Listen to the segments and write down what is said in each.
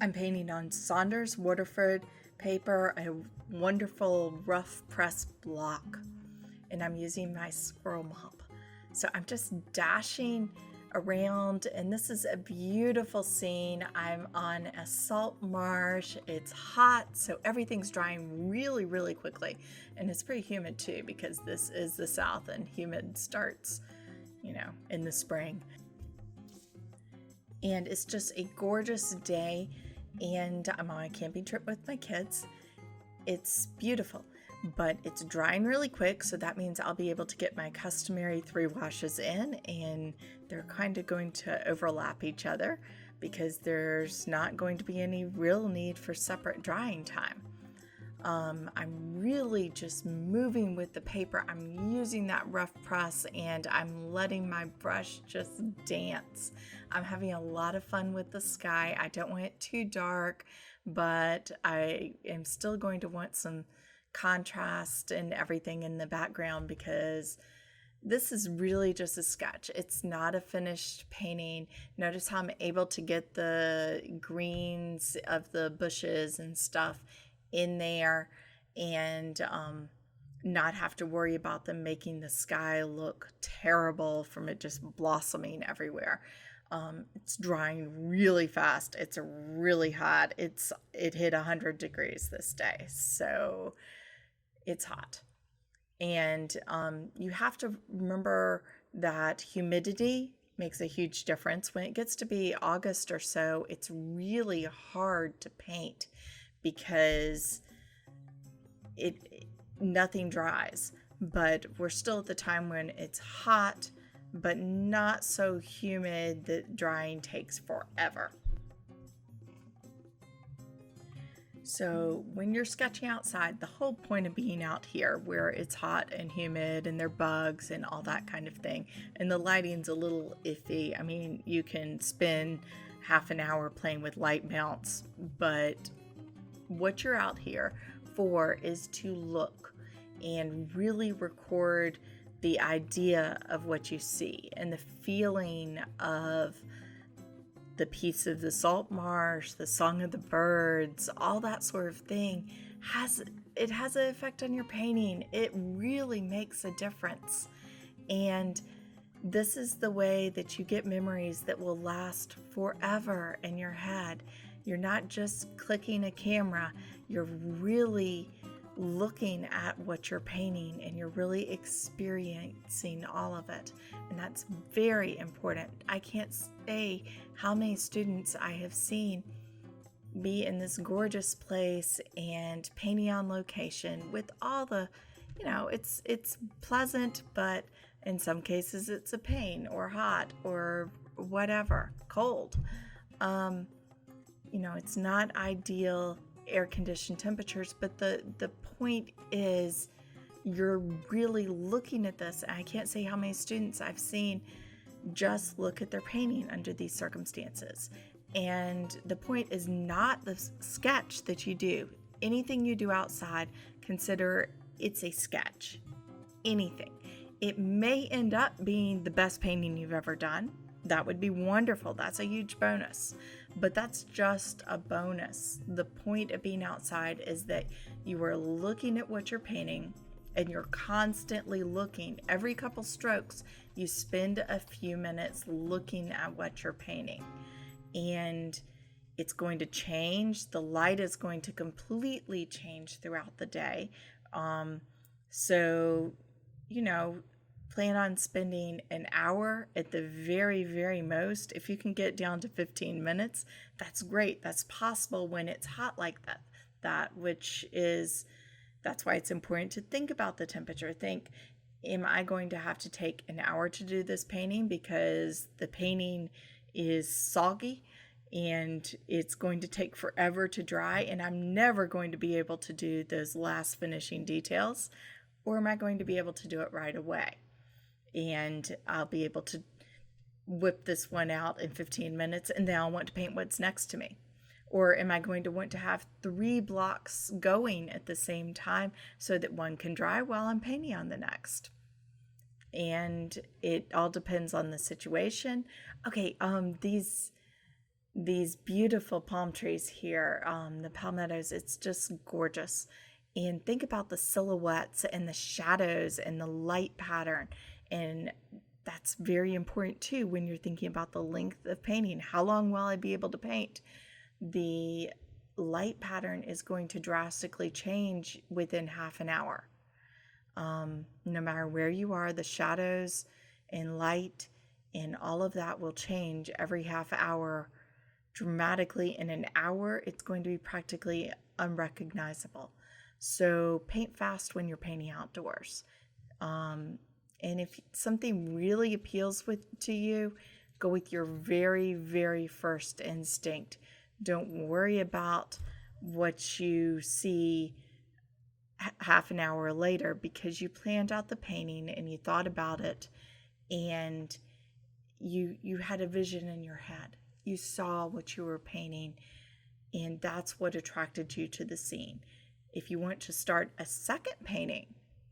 I'm painting on Saunders Waterford paper, a wonderful rough press block, and I'm using my squirrel mop. So I'm just dashing around, and this is a beautiful scene. I'm on a salt marsh. It's hot, so everything's drying really, really quickly, and it's pretty humid too because this is the South and humid starts, in the spring. And it's just a gorgeous day, and I'm on a camping trip with my kids. It's beautiful, but it's drying really quick, so that means I'll be able to get my customary 3 washes in, and they're kind of going to overlap each other because there's not going to be any real need for separate drying time. I'm really just moving with the paper. I'm using that rough press and I'm letting my brush just dance. I'm having a lot of fun with the sky. I don't want it too dark, but I am still going to want some contrast and everything in the background because this is really just a sketch. It's not a finished painting. Notice how I'm able to get the greens of the bushes and stuff in there and not have to worry about them making the sky look terrible from it just blossoming everywhere. It's drying really fast. It's really hot. It hit 100 degrees this day, so it's hot. And you have to remember that humidity makes a huge difference. When it gets to be August or so, it's really hard to paint because nothing dries. But we're still at the time when it's hot, but not so humid that drying takes forever. So when you're sketching outside, the whole point of being out here where it's hot and humid and there are bugs and all that kind of thing, and the lighting's a little iffy. I mean, you can spend half an hour playing with light mounts, but what you're out here for is to look and really record the idea of what you see and the feeling of the piece of the salt marsh, the song of the birds, all that sort of thing has an effect on your painting. It really makes a difference. And this is the way that you get memories that will last forever in your head. You're not just clicking a camera, you're really looking at what you're painting and you're really experiencing all of it. And that's very important. I can't say how many students I have seen be in this gorgeous place and painting on location with all the, it's pleasant, but in some cases it's a pain or hot or whatever, cold. It's not ideal air-conditioned temperatures, but the point is you're really looking at this. I can't say how many students I've seen just look at their painting under these circumstances. And the point is not the sketch that you do. Anything you do outside, consider it's a sketch. Anything. It may end up being the best painting you've ever done. That would be wonderful. That's a huge bonus. But that's just a bonus. The point of being outside is that you are looking at what you're painting and you're constantly looking. Every couple strokes, you spend a few minutes looking at what you're painting. And it's going to change. The light is going to completely change throughout the day. So, plan on spending an hour at the very, very most. If you can get down to 15 minutes, that's great. That's possible when it's hot like that. That's why it's important to think about the temperature. Think, am I going to have to take an hour to do this painting because the painting is soggy and it's going to take forever to dry and I'm never going to be able to do those last finishing details? Or am I going to be able to do it right away? And I'll be able to whip this one out in 15 minutes and then I'll want to paint what's next to me. Or am I going to want to have 3 blocks going at the same time so that one can dry while I'm painting on the next? And it all depends on the situation. Okay, these these beautiful palm trees here, the palmettos. It's just gorgeous. And think about the silhouettes and the shadows and the light pattern. And that's very important too when you're thinking about the length of painting. How long will I be able to paint? The light pattern is going to drastically change within half an hour. No matter where you are, the shadows and light and all of that will change every half hour dramatically. In an hour, it's going to be practically unrecognizable. So paint fast when you're painting outdoors. And if something really appeals to you, go with your very, very first instinct. Don't worry about what you see half an hour later, because you planned out the painting and you thought about it, and you had a vision in your head. You saw what you were painting, and that's what attracted you to the scene. If you want to start a second painting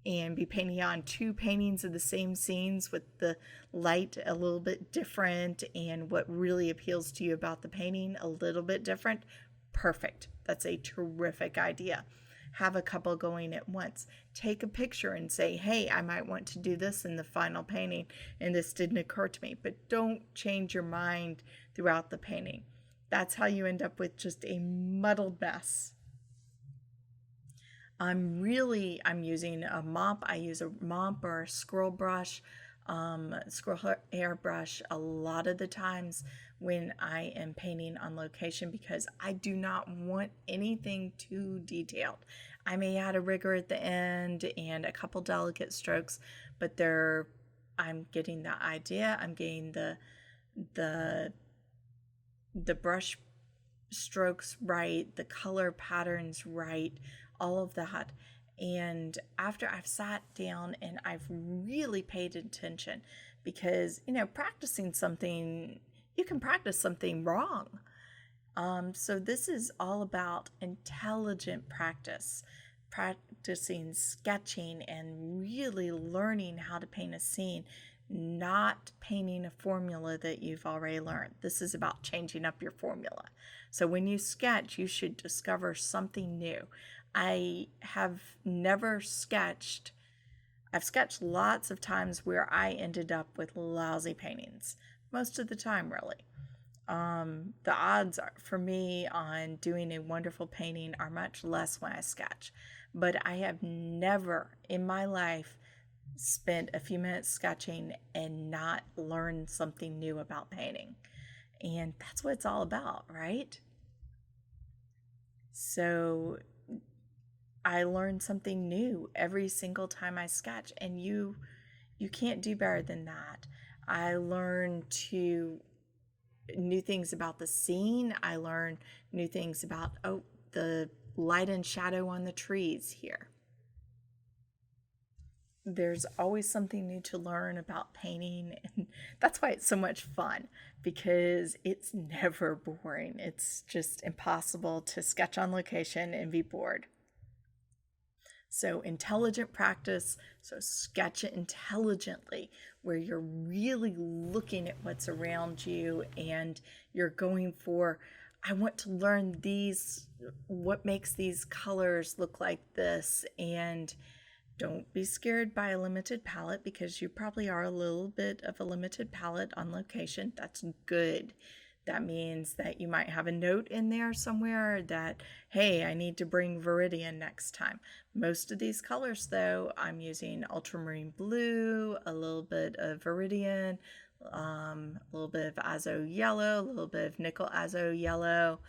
and be painting on two paintings of the same scenes with the light a little bit different and what really appeals to you about the painting a little bit different, perfect. That's a terrific idea. Have a couple going at once. Take a picture and say, hey, I might want to do this in the final painting, and this didn't occur to me. But don't change your mind throughout the painting. That's how you end up with just a muddled mess. I'm using a mop. I use a mop or a squirrel brush, squirrel hair brush a lot of the times when I am painting on location, because I do not want anything too detailed. I may add a rigger at the end and a couple delicate strokes, but I'm getting the idea. I'm getting the brush strokes right, the color patterns right, all of that. And after I've sat down and I've really paid attention, because, practicing something, you can practice something wrong. So this is all about intelligent practice, practicing sketching and really learning how to paint a scene, not painting a formula that you've already learned. This is about changing up your formula. So when you sketch, you should discover something new. I have never sketched. I've sketched lots of times where I ended up with lousy paintings. Most of the time, really. The odds for me on doing a wonderful painting are much less when I sketch. But I have never in my life spent a few minutes sketching and not learned something new about painting. And that's what it's all about, right? So I learn something new every single time I sketch, and you can't do better than that. I learn new things about the scene. I learn new things about the light and shadow on the trees here. There's always something new to learn about painting, and that's why it's so much fun, because it's never boring. It's just impossible to sketch on location and be bored. So intelligent practice, so sketch it intelligently, where you're really looking at what's around you and you're going for, I want to learn what makes these colors look like this. And don't be scared by a limited palette, because you probably are a little bit of a limited palette on location. That's good. That means that you might have a note in there somewhere that, hey, I need to bring Viridian next time. Most of these colors, though, I'm using Ultramarine Blue, a little bit of Viridian, a little bit of Azo Yellow, a little bit of Nickel Azo Yellow,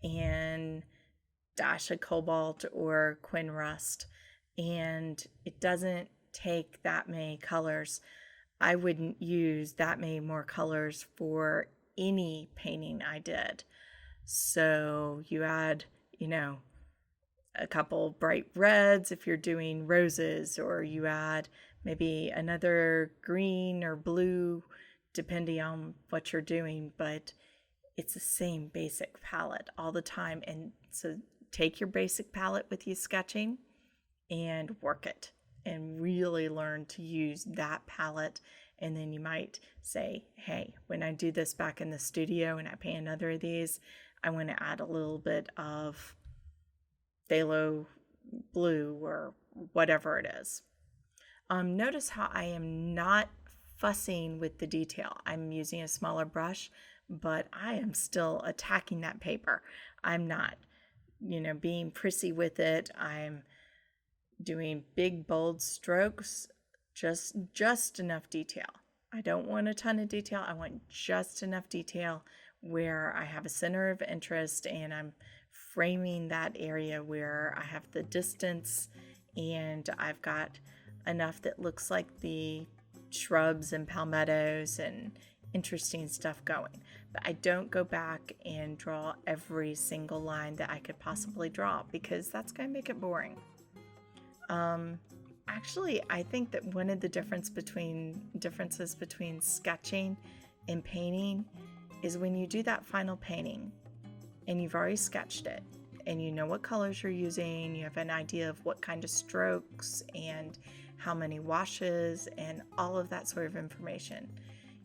and dash of Cobalt or Quin Rust. And it doesn't take that many colors. I wouldn't use that many more colors for any painting I did. So you add, a couple bright reds if you're doing roses, or you add maybe another green or blue, depending on what you're doing, but it's the same basic palette all the time. And so take your basic palette with you sketching and work it, and really learn to use that palette And then you might say, hey, when I do this back in the studio and I paint another of these, I want to add a little bit of phthalo blue or whatever it is. Notice how I am not fussing with the detail. I'm using a smaller brush, but I am still attacking that paper. I'm not, being prissy with it. I'm doing big, bold strokes, just enough detail. I don't want a ton of detail. I want just enough detail where I have a center of interest and I'm framing that area where I have the distance and I've got enough that looks like the shrubs and palmettos and interesting stuff going. But I don't go back and draw every single line that I could possibly draw because that's going to make it boring. Actually, I think that one of the differences between sketching and painting is when you do that final painting and you've already sketched it and you know what colors you're using, you have an idea of what kind of strokes and how many washes and all of that sort of information.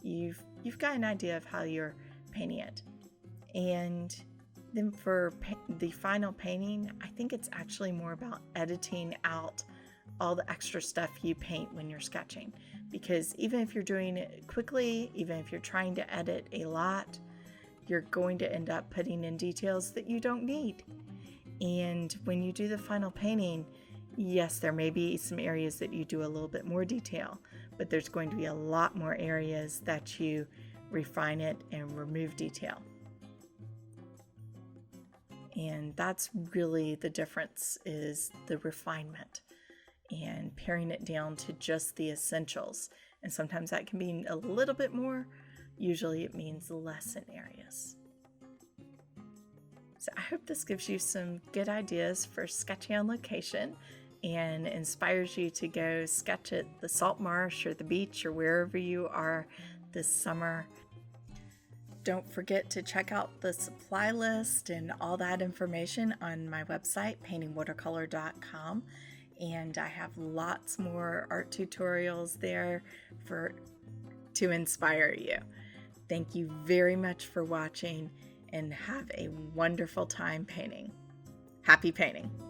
You've got an idea of how you're painting it. And then for the final painting, I think it's actually more about editing out all the extra stuff you paint when you're sketching. Because even if you're doing it quickly, even if you're trying to edit a lot, you're going to end up putting in details that you don't need. And when you do the final painting, yes, there may be some areas that you do a little bit more detail, but there's going to be a lot more areas that you refine it and remove detail. And that's really the difference, is the refinement and paring it down to just the essentials. And sometimes that can mean a little bit more. Usually it means less in areas. So I hope this gives you some good ideas for sketching on location and inspires you to go sketch at the salt marsh or the beach or wherever you are this summer. Don't forget to check out the supply list and all that information on my website, paintingwatercolor.com. And I have lots more art tutorials there to inspire you. Thank you very much for watching and have a wonderful time painting. Happy painting!